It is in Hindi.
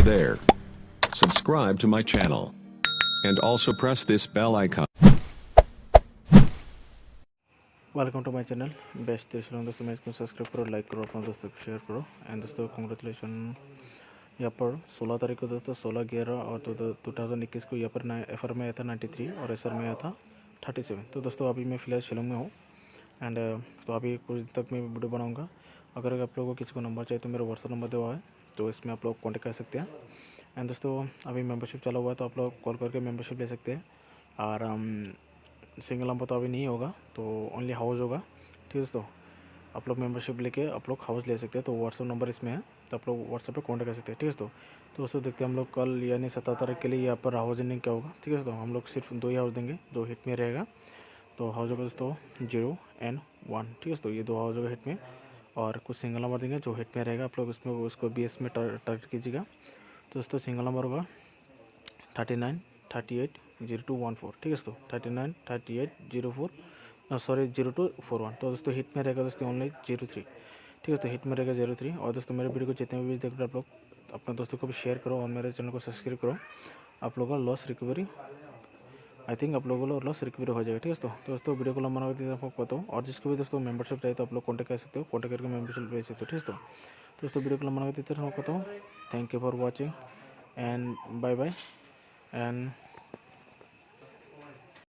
there. Subscribe to my channel. And also press this bell icon. Welcome to my channel best देश दोस्तों। मैं इसको सब्सक्राइब करो, लाइक करो, अपने दोस्तों को शेयर करो। एंड दोस्तों कॉन्ग्रेचुलेसन, यहाँ पर 16 तारीख को दोस्तों 16/11 और 2021 को यहाँ पर FR में आया था 93 और SR में आया था 37। तो दोस्तों अभी मैं फ़िलहाल शिलोंग में हूँ। एंड तो अभी कुछ दिन तक मैं वीडियो बनाऊँगा। अगर आप लोगों को किसी को नंबर चाहिए तो मेरा व्हाट्सअप नंबर दिया हुआ है, तो इसमें आप लोग कॉन्टेक्ट कर सकते हैं। एंड दोस्तों अभी मेंबरशिप चला हुआ है, तो आप लोग कॉल करके मेंबरशिप ले सकते हैं। और सिंगल नंबर तो अभी नहीं होगा, तो ओनली हाउस होगा। ठीक है दोस्तों, आप लोग मेंबरशिप लेके आप लोग हाउस ले सकते हैं। तो व्हाट्सअप नंबर इसमें है, तो आप लोग व्हाट्सअप पे कॉन्टेक्ट कर सकते हैं। ठीक है दोस्तों देखते हैं हम लोग कल यानी 17 तारीख के लिए यहाँ पर हाउस देने क्या होगा। ठीक है दोस्तों, हम लोग सिर्फ 2 ही हाउस देंगे, 2 हिट में रहेगा। तो हाउस होगा दोस्तों 0 और 1। ठीक है दोस्तों, ये 2 हाउस होगा हिट में, और कुछ सिंगल नंबर देंगे जो हिट में रहेगा। आप लोग उसमें उसको BS में टारगेट कीजिएगा। तो दोस्तों सिंगल नंबर होगा 39 38 0214। ठीक है दोस्तों, 39 38 0241। तो दोस्तों हिट में रहेगा दोस्तों ओनली 03। ठीक है दोस्तों, हिट में रहेगा 03। और दोस्तों मेरे वीडियो को जितने भी देख रहे हैं आप लोग अपने दोस्तों को भी शेयर करो और मेरे चैनल को सब्सक्राइब करो। आप लोगों का लॉस रिकवरी, आई थिंक आप लोगों को लॉस रिकवरी हो जाएगा। ठीक है दोस्तों वीडियो को लंबा ना आपको बताऊँ, और जिसको भी दोस्तों मेंबरशिप चाहिए तो आप लोग कॉन्टेक्ट कर सकते हो, कॉन्टेक्ट करके मेंबरशिप ले सकते हो। ठीक है दोस्तों वीडियो को लंबा ना आपको बताऊँ। Thank you for watching and bye bye. And